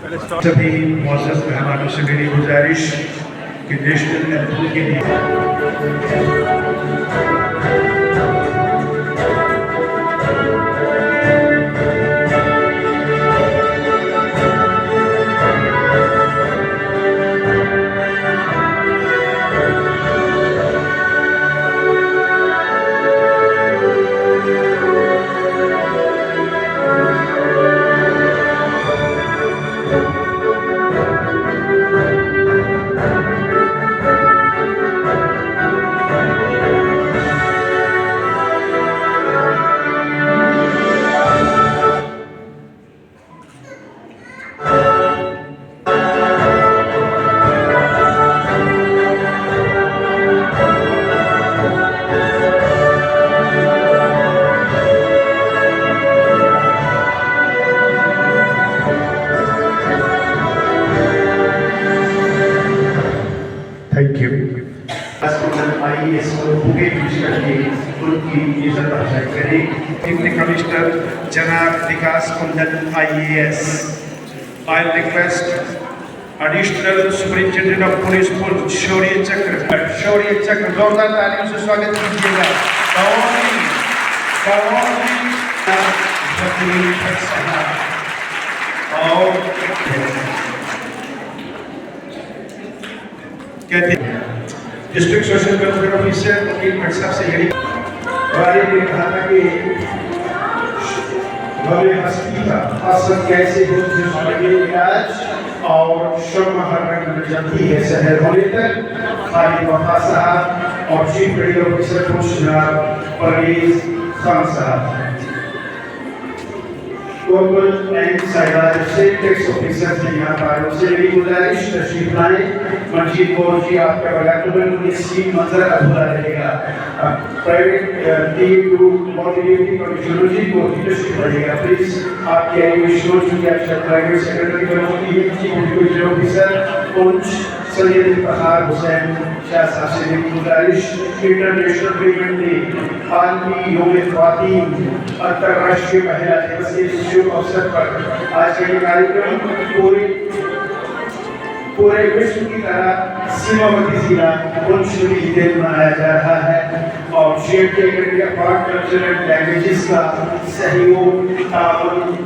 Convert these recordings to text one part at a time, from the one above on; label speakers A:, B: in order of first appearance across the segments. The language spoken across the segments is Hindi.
A: सभी मौजूद मेहमानों से मेरी गुजारिश कि नेशनल एंथम के लिए थैंक यू। IAS को पूरे मिनिस्टर की उनकी इज्जत अफजाई करें। डिप्टी कमिश्नर जनाब Vikas Kundan IAS। I request additional superintendent of police Shaurya Chakra जोरदार तालियों से स्वागत कीजिएगा। डिस्ट्रिक्ट सोशल वेलफेयर ऑफिसर वकील भट्ट साहब से यही वाले ने कहा था कि कैसे हो इलाज और जल्दी है शहर होने तक खालिद वफा साहब और chief medical officer Parvez Khan साहब government and psychologist tax officer से यहाँ पर उनसे मेरी गुजारिश तशरीफ लाएं। मंजीत कौर जी आपका बगैर स्कीम मंजर अधूरा रहेगा। Private team to modality commissioner ji को तशरीफ लाइएगा प्लीज। आपके एनिमेशन की आप प्राइवेट सेक्रेटरी बनोगी chief medical officer Poonch Syed Fahar Hussain Shah साहब से मेरी गुजारिश इंटरनेशनल पेमेंट डे आलमी यौम ख्वातीन अंतर्राष्ट्रीय महिला दिवस के शुभ अवसर पर आज का ये कार्यक्रम पूरे विश्व की तरह सीमावर्ती जिला पुंछ में मनाया जा रहा है और शेयर किया पार्ट कल्चर एंड लैंग्वेजेस का सहयोग और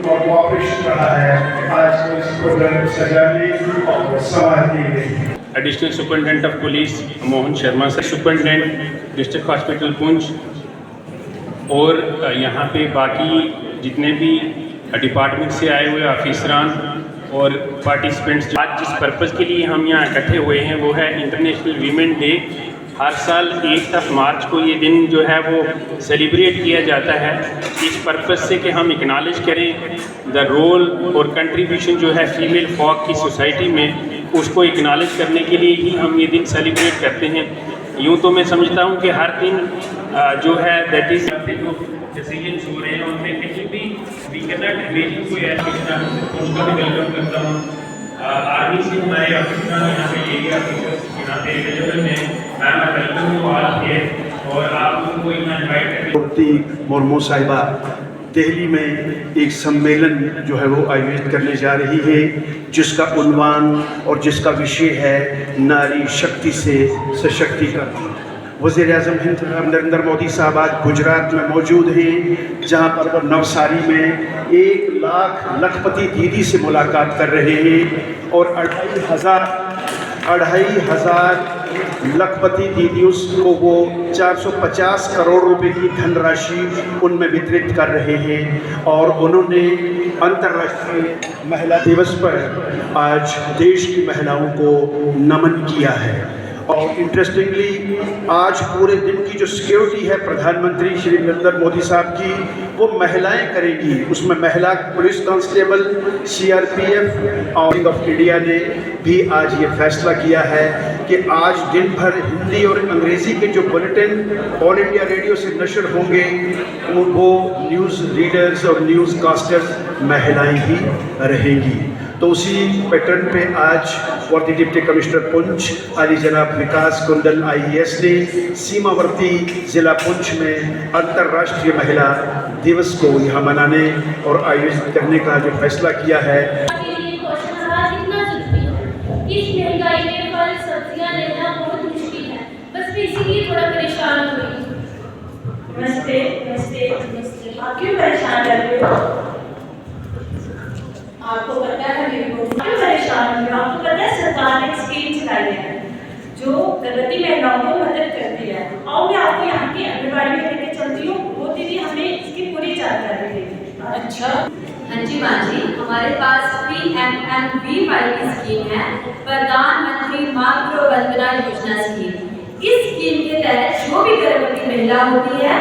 A: कोऑपरेशन रहा है आज को इस प्रोग्राम को सजाने और संवारने में।
B: Additional superintendent of police Mohan Sharma sir, superintendent district hospital Poonch और यहाँ पे बाकी जितने भी डिपार्टमेंट से आए हुए ऑफिसरान और पार्टिसिपेंट्स। आज जिस पर्पज़ के लिए हम यहाँ इकट्ठे हुए हैं वो है इंटरनेशनल वीमेन डे। हर साल 1 मार्च को ये दिन जो है वो सेलिब्रेट किया जाता है इस पर्पज़ से कि हम एक्नॉलेज करें द रोल और कंट्रीब्यूशन जो है फीमेल फॉक की सोसाइटी में, उसको एक्नॉलेज करने के लिए ही हम ये दिन सेलिब्रेट करते हैं। यूँ तो मैं समझता हूँ कि हर दिन जो है दैट इज़ डिसीजंस हो रहे हैं उनमें कहीं भी वी कैन नॉट इमेजिन कोई ऐसा उसका भी वेलकम करता हूँ। आर्मी से हमारे ऑफिसर यहाँ पे एरिया ऑफिसर्स यहाँ पे अवेलेबल हैं। Ma'am welcome to all here और आप उनको यहाँ इनवाइट करें।
A: मुर्मू साहिबा दिल्ली में एक सम्मेलन जो है वो आयोजित करने जा रही है जिसका उन्वान और जिसका विषय है नारी शक्ति से सशक्तिकरण। वज़ीर-ए-आज़म हिंद नरेंद्र मोदी साहब आज गुजरात में मौजूद हैं जहां पर नवसारी में 1 लाख लखपति दीदी से मुलाकात कर रहे हैं और 2,500 लखपति दीदियों को वो 450 करोड़ रुपए की धनराशि उनमें वितरित कर रहे हैं। और उन्होंने अंतर्राष्ट्रीय महिला दिवस पर आज देश की महिलाओं को नमन किया है। और इंटरेस्टिंगली आज पूरे दिन की जो सिक्योरिटी है प्रधानमंत्री श्री नरेंद्र मोदी साहब की वो महिलाएं करेगी। उसमें महिला पुलिस कांस्टेबल CRPF और ऑफ इंडिया ने भी आज ये फैसला किया है कि आज दिन भर हिंदी और अंग्रेज़ी के जो बुलेटिन ऑल इंडिया रेडियो से नशर होंगे वो न्यूज़ रीडर्स और न्यूज़ कास्टर्स महिलाएं ही रहेंगी। तो उसी पैटर्न पे आज वर्दी डिप्टी कमिश्नर पुंछ अली जनाब विकास कुंदन IAS ने सीमावर्ती ज़िला पुंछ में अंतर्राष्ट्रीय महिला दिवस को यहाँ मनाने और आयोजित करने का जो फैसला किया है।
C: मैं इसीलिए थोड़ा परेशान हुई।
D: नमस्ते नमस्ते नमस्ते। आप क्यों परेशान कर रहे हो? आपको पता है मेरी को क्यों परेशान हो? आपको पता है सरकार ने एक स्कीम चलाई है जो गर्भवती महिलाओं को मदद करती है। आओ मैं आपको यहाँ की आंगनबाड़ी में लेके चलती हूँ, वो दीदी हमें इसकी पूरी जानकारी देगी।
C: अच्छा,
E: हाँ जी माँ जी, हमारे पास PMMVY की स्कीम है, प्रधानमंत्री मातृ वंदना योजना स्कीम। इस स्कीम के तहत जो भी गर्भवती महिला होती है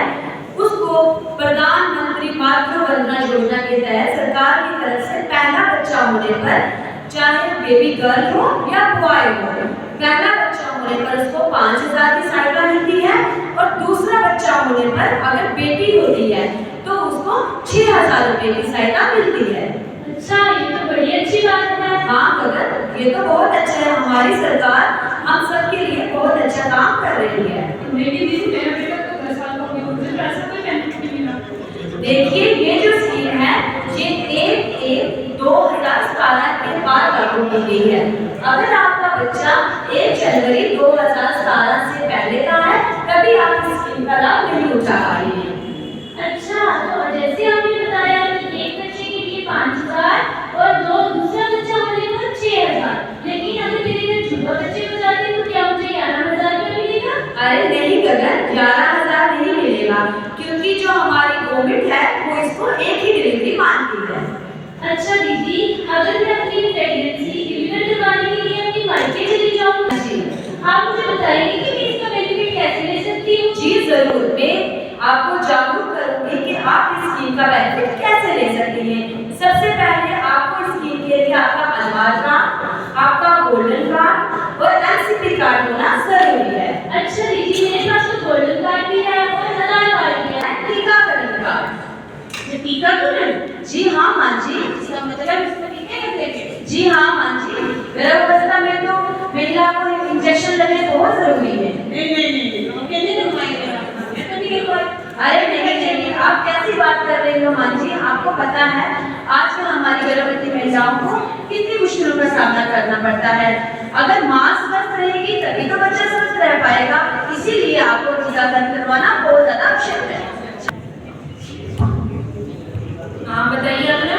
E: उसको प्रधानमंत्री मातृ वंदना योजना के तहत सरकार की तरफ से पहला बच्चा होने पर, चाहे बेबी गर्ल हो या बॉय हो, पहला बच्चा होने पर उसको 5,000 की सहायता मिलती है और दूसरा बच्चा होने पर अगर बेटी होती है तो उसको 6,000 रुपए की सहायता मिलती है।
C: अच्छा, ये तो बड़ी अच्छी बात है।
E: हाँ गगन, ये तो बहुत अच्छा है। हमारी सरकार हम सब के लिए बहुत अच्छा काम कर रही है।
C: मेरी दीदी, मेरा बेटा तो 10 साल का हो गया, मुझे तो ऐसा कोई बेनिफिट नहीं मिला।
E: देखिए, ये जो स्कीम है ये 1/1/2017 के बाद लागू की गई है। अगर आपका बच्चा 1 जनवरी 2017 से पहले का है तभी आप इस स्कीम का लाभ नहीं उठा पाएंगे।
C: अच्छा, तो जैसे आपने बताया कि एक बच्चे के लिए 5,000 और दूसरा बच्चा होने पर 6,000, लेकिन अगर मेरे घर छुट्टा बच्चे हो जाते तो क्या मुझे 11,000 रुपये मिलेगा?
E: अरे नहीं गगन, 11,000 नहीं मिलेगा, क्योंकि जो हमारी गवर्नमेंट है वो इसको एक ही डिलीवरी मानती है।
C: अच्छा दीदी, अगर मैं अपनी प्रेगनेंसी डिलीवर करवाने के लिए अपनी मायके चली जाऊँ, आप मुझे बताइए कि मैं इसका बेनिफिट कैसे ले सकती हूँ?
E: जी जरूर, मैं आपको जागरूक करूंगी कि आप इस स्कीम का बेनिफिट कैसे ले सकती हैं। सबसे पहले आपको इस स्कीम के लिए आपका आधार कार्ड, आपका गोल्डन कार्ड और एनसीपी कार्ड होना जरूरी है।
C: अच्छा दीदी, मेरे पास तो गोल्डन कार्ड भी है और आधार कार्ड भी है।
E: टीकाकरण कार्ड।
D: ये टीकाकरण?
E: जी हाँ माँ जी।
D: इसका मतलब इसमें टीके लगेंगे?
E: जी हाँ माँ जी, गर्भावस्था में तो महिला को इंजेक्शन लगने बहुत जरूरी है।
D: नहीं, हम कैसे लगवाएंगे? मैं तो नहीं लगवाई।
E: अरे नहीं, आप कैसी बात कर रही हो माँ जी? आपको पता है आजकल हमारी गर्भवती महिलाओं को कितनी मुश्किलों का सामना करना पड़ता है। अगर माँ स्वस्थ रहेगी तभी तो बच्चा स्वस्थ रह पाएगा, इसीलिए आपको टीकाकरण करवाना बहुत ज्यादा आवश्यक है।
C: हाँ बताइए अपना।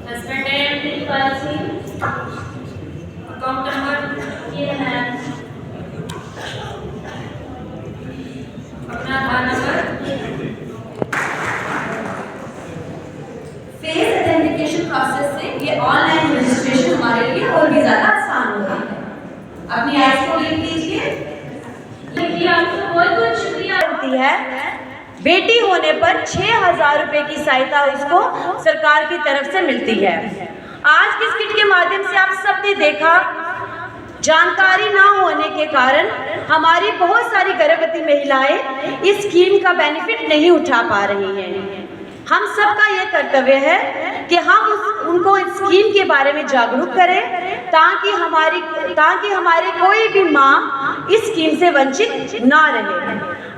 C: Husband name, policy, account number ये है, अपना आधार नंबर।
E: फेस ऑथेंटिकेशन प्रोसेस से ये ऑनलाइन रजिस्ट्रेशन हमारे लिए और भी ज्यादा आसान होगा। अपनी आईज को लिख लीजिए।
C: दीदी आपको बहुत बहुत शुक्रिया।
E: होती है, बेटी होने पर 6,000 रुपए की सहायता इसको सरकार की तरफ से मिलती है। आज की स्किट के माध्यम से आप सबने देखा, जानकारी ना होने के कारण हमारी बहुत सारी गर्भवती महिलाएं इस स्कीम का बेनिफिट नहीं उठा पा रही हैं। हम सबका ये कर्तव्य है कि हम उनको इस स्कीम के बारे में जागरूक करें ताकि हमारी कोई भी माँ इस स्कीम से वंचित ना रहे।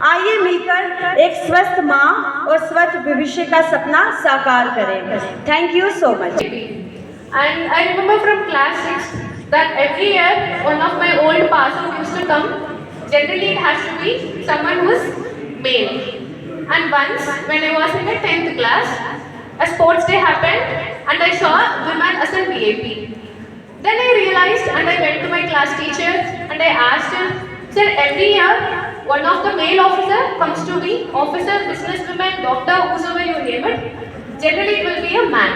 E: आइए मिलकर एक स्वस्थ माँ और स्वस्थ भविष्य का सपना साकार करें। Thank you so much.
F: And I remember from class 6 that every year one of my old passers used to come. Generally it has to be someone who is male. And once when I was in the 10th class, a sports day happened and I saw women as a VIP. Then I realized and I went to my class teacher and I asked him, sir, every year one of the male officer comes to be officer, businesswoman, doctor, whosoever you name it. Generally it will be a man.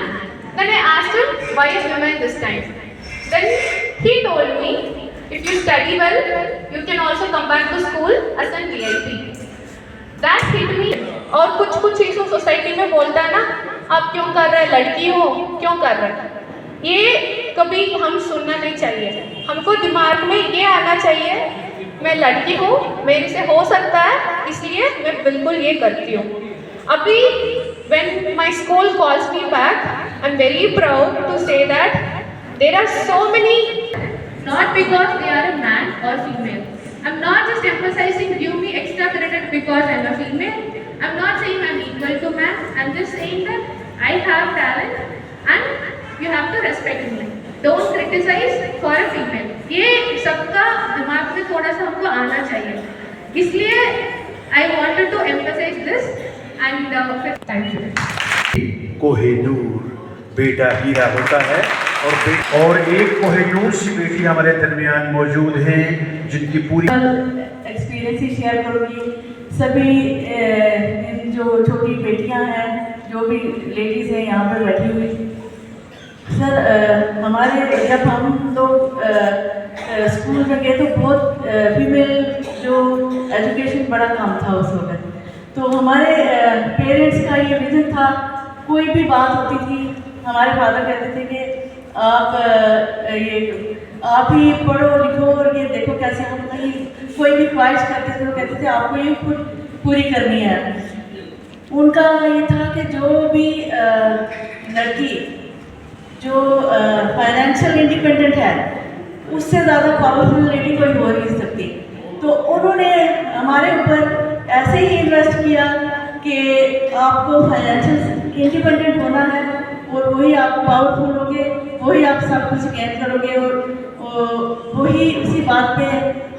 F: Then I asked him, why is women this time? Then he told me, if you study well, you can also come back to school as a VIP. That hit me. और कुछ चीज़ों सोसाइटी में बोलता है ना, आप क्यों कर रहे हैं, लड़की हो क्यों कर रहे हैं, ये कभी हम सुनना नहीं चाहिए। हमको दिमाग में ये आना चाहिए, मैं लड़की हूँ, मेरे से हो सकता है, इसलिए मैं बिल्कुल ये करती हूँ। अभी when my school calls me back, I'm very proud to say that there are so many, not because they are a man or female. I'm not just emphasizing give me extra credit because I'm a female. I'm not saying I'm equal to man. I'm just saying that I have talent and you have to respect me. Don't criticise for a female. ये सबका दिमाग में थोड़ा सा हमको आना चाहिए, इसलिए I wanted to emphasise this and thank you.
A: Kohinoor बेटा हीरा होता है और एक कोहिनूर सी बेटी हमारे दरमियान मौजूद हैं जिनकी पूरी
G: एक्सपीरियंस ही शेयर करूँगी। सभी जो छोटी बेटियां हैं, जो भी लेडीज़ हैं यहाँ पर बैठी हुई, सर हमारे जब हम लोग स्कूल में गए तो बहुत फीमेल जो एजुकेशन बड़ा काम था उस वक्त। तो हमारे पेरेंट्स का ये विजन था, कोई भी बात होती थी हमारे फादर कहते थे कि आप ही पढ़ो लिखो और ये देखो कैसे हम कहीं कोई भी ख्वाहिश करते थे तो कहते थे आपको ये खुद पूरी करनी है। उनका ये था कि जो भी लड़की जो फाइनेंशियल इंडिपेंडेंट है उससे ज़्यादा पावरफुल लेडी कोई हो नहीं सकती। तो उन्होंने हमारे ऊपर ऐसे ही इन्वेस्ट किया कि आपको फाइनेंशियल इंडिपेंडेंट होना है और वही आप पावरफुल होगे, वही आप सब कुछ गेन करोगे। और वही उसी बात पे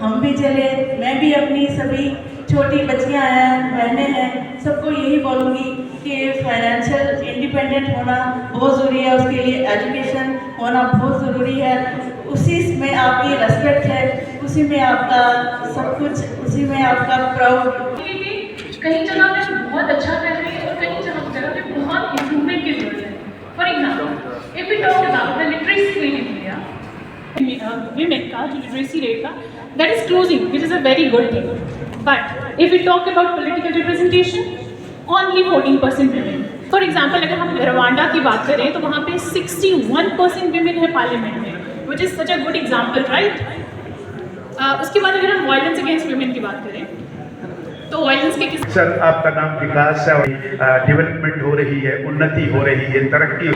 G: हम भी चले। मैं भी अपनी सभी छोटी बच्चियां हैं, बहनें हैं, सबको यही बोलूँगी कि फाइनेंशियल इंडिपेंडेंट होना बहुत ज़रूरी है, उसके लिए एजुकेशन होना बहुत ज़रूरी है। उसी में आपकी रेस्पेक्ट है, उसी में आपका सब कुछ, उसी में आपका प्राउड।
H: कहीं जगह पे बहुत अच्छा कर रहे हैं और कहीं जगह पे बहुत इम्प्रूवमेंट की जरूरत है। For example if we talk about the literacy rate in India, women का जो लिटरेसी रेट का that is closing, which is a very good thing. But if we talk about political representation, only 14% women. For example, अगर हम रवांडा की बात करें तो वहाँ पे 61% women है पार्लियामेंट में, which is such a good example, right? उसके बाद अगर हम वायलेंस अगेंस्ट women की बात करें तो वायलेंस के किस
A: सर आपका नाम विकास है, डेवलपमेंट हो रही है, उन्नति हो रही है, तरक्की हो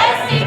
C: ऐसी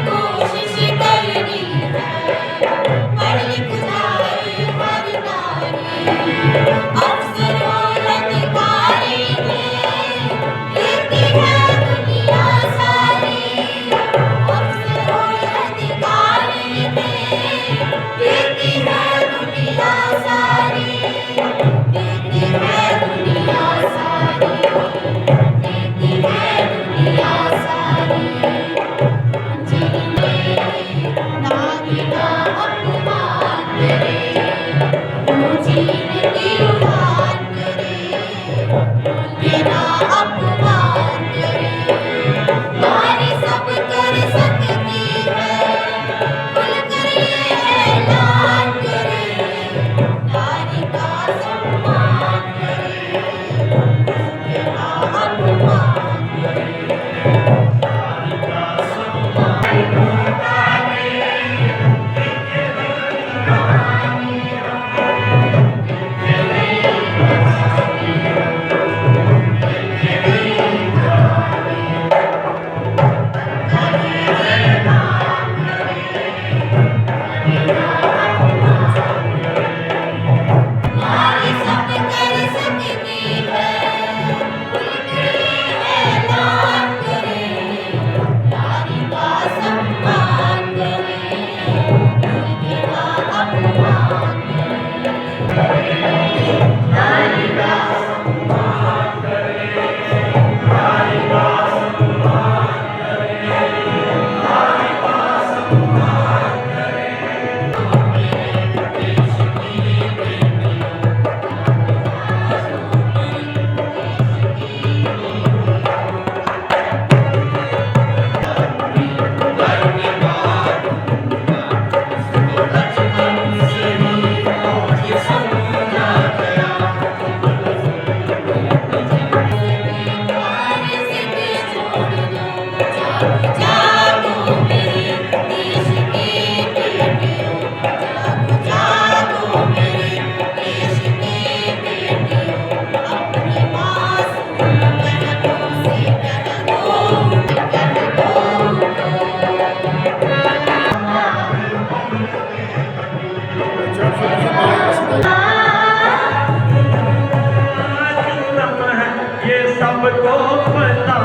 A: सबको पता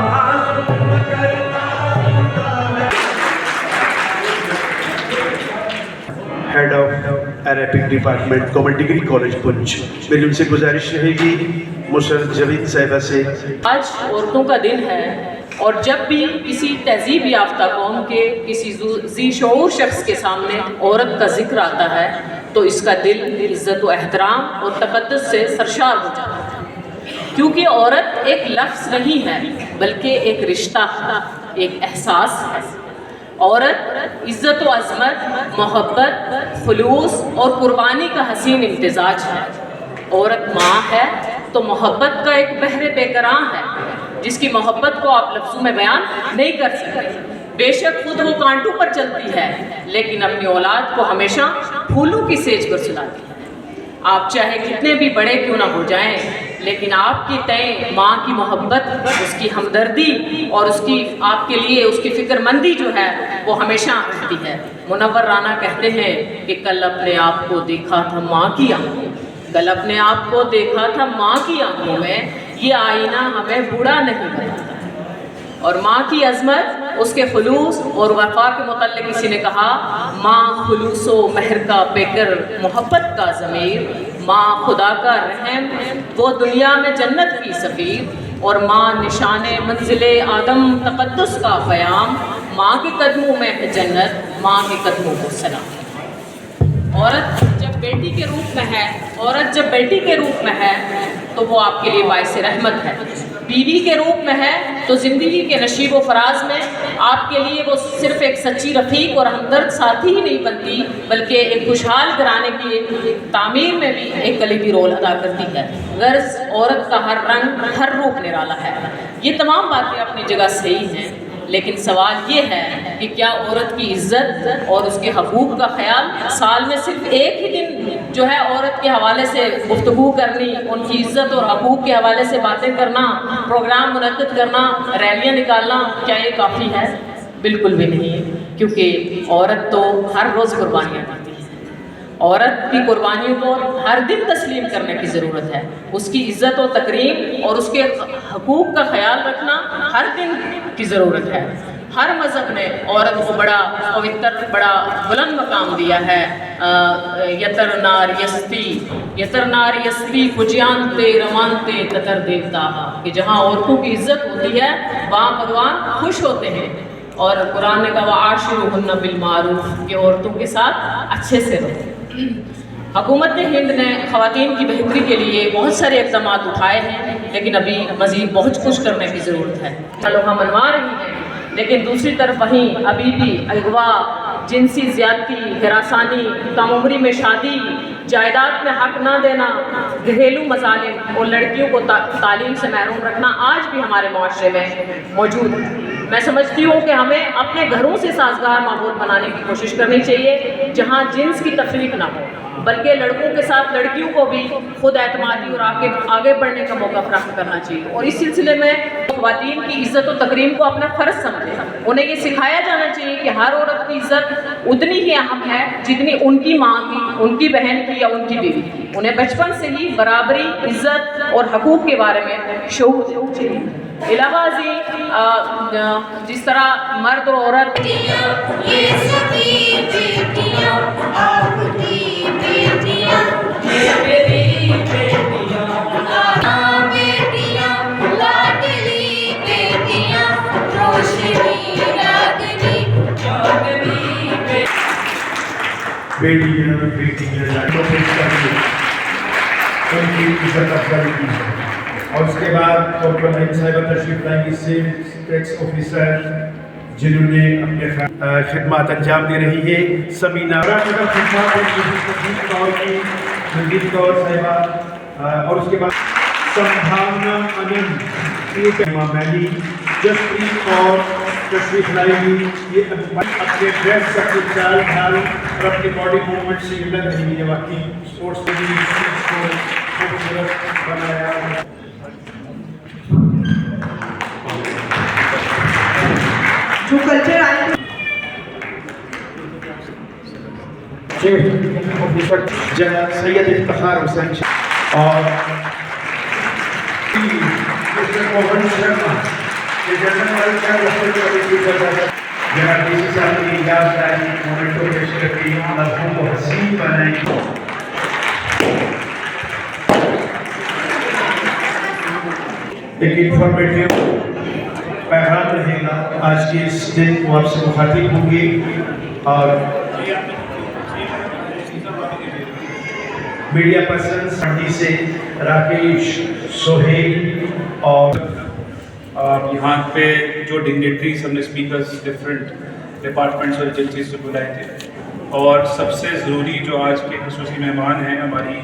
A: head of Arabic department common degree college Poonch, मेरी उनसे गुजारिश रहेगी मुशर्रफ जवीद साहिबा से।
I: आज औरतों का दिन है और जब भी किसी तहजीब याफ्ता कौम के किसी ज़ी शऊर शख्स के सामने औरत का जिक्र आता है तो इसका दिल इज़्ज़त व एहतराम और तक़द्दुस से सरशार हो जाता है, क्योंकि औरत एक लफ्ज़ नहीं है बल्कि एक रिश्ता है, एक एहसास है। औरत इज़्ज़त व अज़मत, मोहब्बत, खुलूस और कुर्बानी का हसीन इम्तिजाज है। औरत माँ है तो मोहब्बत का एक बहरे बेकरां है, जिसकी मोहब्बत को आप लफ्ज़ों में बयान नहीं कर सकते। बेशक खुद वो कांटों पर चलती है लेकिन अपनी औलाद को हमेशा फूलों की सेज पर सुलाती है। आप चाहे कितने भी बड़े क्यों ना हो जाएं, लेकिन आपकी तय माँ की मोहब्बत, उसकी हमदर्दी और उसकी आपके लिए उसकी फ़िक्रमंदी जो है वो हमेशा रहती है। मुनव्वर राना कहते हैं कि कल अपने आप को देखा था माँ की आंखों, कल अपने आप को देखा था माँ की आंखों में, ये आईना हमें बूढ़ा नहीं बनाता। और माँ की अज़मत, उसके खुलूस और वफ़ा के मुतल्लिक़ किसी ने कहा, माँ खुलूसो महर का पेकर मोहब्बत का ज़मीर, माँ खुदा का रहम वो दुनिया में जन्नत की सफ़ीर, और माँ निशाने मंजिले आदम तक़द्दुस का क़याम, माँ के कदमों में है जन्नत, माँ के कदमों को सलाम। औरत जब बेटी के रूप में है, औरत जब बेटी के रूप में है तो वो आपके लिए बाइस रहमत है। बीवी के रूप में है तो ज़िंदगी के नशीब व फराज में आपके लिए वो सिर्फ़ एक सच्ची रफ़ीक और हमदर्द साथी ही नहीं बनती, बल्कि एक खुशहाल घराने की तामीर में भी एक कलीदी रोल अदा करती है। गर्ज़ औरत का हर रंग, हर रूप निराला है। ये तमाम बातें अपनी जगह सही हैं, लेकिन सवाल ये है कि क्या औरत की इज़्ज़त और उसके हकूक़ का ख्याल साल में सिर्फ एक ही दिन जो है औरत के हवाले से गुफ्तगू करनी, उनकी इज़्ज़त और हकूक़ के हवाले से बातें करना, प्रोग्राम मुनक़्क़िद करना, रैलियाँ निकालना, क्या ये काफ़ी है? बिल्कुल भी नहीं है, क्योंकि औरत तो हर रोज़ कुर्बानियाँ देती है। औरत की कुर्बानियों को हर दिन तस्लीम करने की ज़रूरत है। उसकी इज़्ज़त और तकरीम और उसके हकूक़ का ख्याल रखना हर दिन की ज़रूरत है। हर मज़हब ने औरत को बड़ा पवित्र, बड़ा बुलंद मकाम दिया है। यतर नार यस्ती कुजियांते रमानते ततर देवता, कि जहाँ औरतों की इज़्ज़त होती है वहाँ भगवान खुश होते हैं। और कुरान ने कहा आशिरुहुन्ना बिल मारूफ, कि औरतों के साथ अच्छे से रहो। हुकूमत हिंद ने ख़वातीन की बेहतरी के लिए बहुत सारे इक़दाम उठाए हैं, लेकिन अभी मज़ीद बहुत कुछ करने की ज़रूरत है। लोहा मनवा रही है, लेकिन दूसरी तरफ वहीं अभी भी अगवा, जिनसी ज़्यादती, हिरासानी, कम उम्री में शादी, जायदाद में हक ना देना, घरेलू मसालिम और लड़कियों को तालीम से महरूम रखना आज भी हमारे माशरे में मौजूद है। मैं समझती हूँ कि हमें अपने घरों से साजगार माहौल बनाने की कोशिश करनी चाहिए, जहाँ जिन्स की तफरीक ना हो, बल्कि लड़कों के साथ लड़कियों को भी खुद एतमादी और आगे बढ़ने का मौका फराहम करना चाहिए। और इस सिलसिले में ख़वातीन की इज़्ज़त और तकरीम को अपना फ़र्ज़ समझें। उन्हें ये सिखाया जाना चाहिए कि हर औरत की इज़्ज़त उतनी ही अहम है जितनी उनकी माँ की, उनकी बहन की या उनकी बीवी की। उन्हें बचपन से ही बराबरी, इज़्ज़त और हकूक़ के बारे में शऊर देना चाहिए। इलाहाबाजी जिस तरह मर्द और औरत
A: बेटियाँ उनकी इज्जत अफजाई की है। और उसके बाद डॉक्टर नईम साहिबा तशरीफ लाएंगी, सेल्स टैक्स ऑफिसर, जिन्होंने अपने खिदमत अंजाम दे रही है। सबीना मनदीप कौर साहिबा, और उसके बाद संभावना आनंद मैली जसप्रीत और तशरीफ लाएगी। ये अपने ड्रेस का कुछ चाल ढाल और अपनी बॉडी मूवमेंट से लग रही है, वाकई स्पोर्ट्स को खूबसूरत बनाया।
G: जो कल्चर आए
A: जनाब सैयद इफ्तिखार हुसैन और mister Mohan Sharma, the General Manager of the Committee जनाब डीसी साहब की यादगारी मोमेंटो पेश करके मरहूम को हसीन बनाएंगे। एक इंफॉर्मेटिव पैगाम रहेगा आज के इस दिन, वो आपसे मुखातिब होंगे और मीडिया पर्सन पार्टी से राकेश, सोहेल और
J: यहाँ पे जो डिग्नेटरीज हमने स्पीकर्स डिफरेंट डिपार्टमेंट्स और एजेंसी से बुलाए थे, और सबसे ज़रूरी जो आज के खसूसी मेहमान हैं हमारी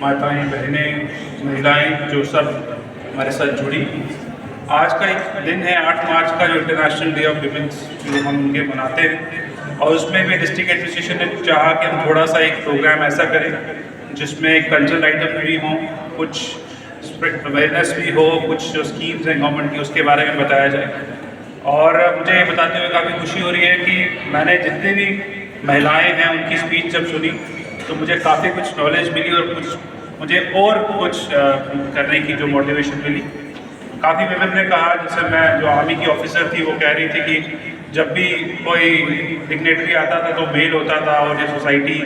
J: माताएं, बहनें, महिलाएं जो सब हमारे साथ जुड़ी। आज का एक दिन है 8 मार्च का, जो इंटरनेशनल डे ऑफ विमेंस जो हम उनके मनाते हैं, और उसमें भी डिस्ट्रिक्ट एडमिनिस्ट्रेशन ने चाहा कि हम थोड़ा सा एक प्रोग्राम ऐसा करें जिसमें कल्चरल आइटम भी हों, कुछ अवेयरनेस भी हो, कुछ जो स्कीम्स हैं गवर्नमेंट की उसके बारे में बताया जाए। और मुझे ये बताते हुए काफ़ी खुशी हो रही है कि मैंने जितने भी महिलाएं हैं उनकी स्पीच जब सुनी तो मुझे काफ़ी कुछ नॉलेज मिली और मुझे कुछ करने की जो मोटिवेशन मिली। काफ़ी विमेन ने कहा, जैसे मैं जो आर्मी की ऑफिसर थी वो कह रही थी कि जब भी कोई डिग्नेटरी आता था तो मेल होता था, और ये सोसाइटी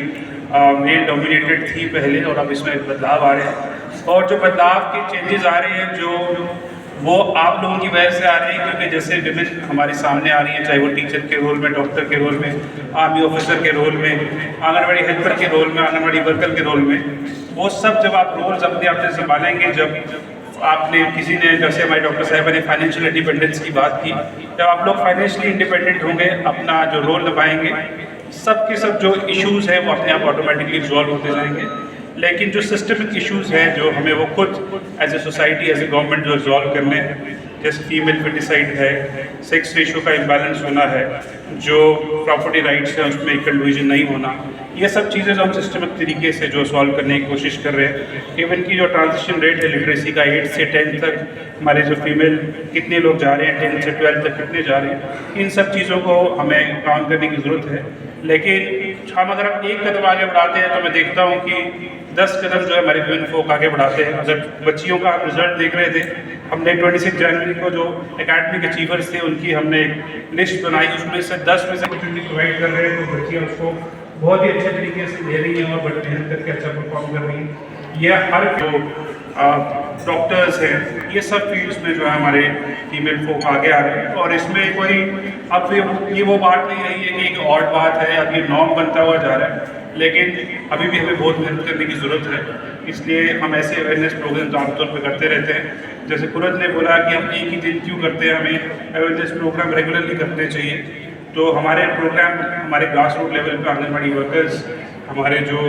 J: मेल डोमिनेटेड थी पहले, और अब इसमें बदलाव आ रहे हैं, और जो बदलाव के चेंजेस आ रहे हैं जो वो आप लोगों की वजह से आ रहे हैं, क्योंकि जैसे विमेन हमारे सामने आ रही हैं, चाहे वो टीचर के रोल में, डॉक्टर के रोल में, आर्मी ऑफिसर के रोल में, आंगनबाड़ी हेल्पर के रोल में, आंगनबाड़ी वर्कर के रोल में, वो सब जब आप रोल्स अपने आप से संभालेंगे, जब आपने किसी ने, जैसे हमारे डॉक्टर साहब ने फाइनेंशियल इंडिपेंडेंस की बात की, जब आप लोग फाइनेंशियली इंडिपेंडेंट होंगे, अपना जो रोल निभाएंगे, सब के सब जो इश्यूज़ हैं वो अपने आप ऑटोमेटिकली रिजॉल्व होते जाएंगे। लेकिन जो सिस्टमिक इश्यूज़ हैं जो हमें वो खुद as a society, as a government जो रिजॉल्व करने हैं, जैसे फीमेल फीटिसाइड है, सेक्स रेशो का इम्बैलेंस होना है, जो प्रॉपर्टी राइट्स हैं उसमें इक्वल डिवीजन नहीं होना, ये सब चीज़ें जो हम सिस्टमिक तरीके से जो सॉल्व करने की कोशिश कर रहे हैं। इवन की जो ट्रांजिशन रेट है लिटरेसी का 8 से 10 तक, हमारे जो फीमेल कितने लोग जा रहे हैं, 10 से 12 तक कितने जा रहे हैं, इन सब चीज़ों को हमें काम करने की ज़रूरत है। लेकिन हम अगर हम एक कदम आगे बढ़ाते हैं तो मैं देखता हूँ कि 10 कदम जो है हमारे विमेन folk आगे बढ़ाते हैं। अगर बच्चियों का रिजल्ट देख रहे थे, हमने 26 जनवरी को जो एकेडमिक अचीवर्स थे उनकी हमने एक लिस्ट बनाई, उसमें से 10 में से अपॉर्चुनिटी प्रोवाइड कर रहे हैं, तो बच्चियाँ उसको बहुत ही अच्छे तरीके से ले रही हैं और बड़ी मेहनत करके अच्छा परफॉर्म कर रही हैं। यह हर जो डॉक्टर्स हैं, ये सब फील्ड्स में जो है हमारे फीमेल folk आगे आ रहे हैं, और इसमें कोई अब ये वो बात नहीं रही है कि एक और बात है, अब ये नॉर्म बनता हुआ जा रहा है, लेकिन अभी भी हमें बहुत मेहनत करने की ज़रूरत है। इसलिए हम ऐसे अवेयरनेस प्रोग्राम्स आमतौर पर करते रहते हैं। जैसे कुरत ने बोला कि हम एक ही दिन क्यों करते हैं, हमें अवेयरनेस प्रोग्राम रेगुलरली करने चाहिए। तो हमारे प्रोग्राम हमारे ग्रास रूट लेवल पर आंगनबाड़ी वर्कर्स, हमारे जो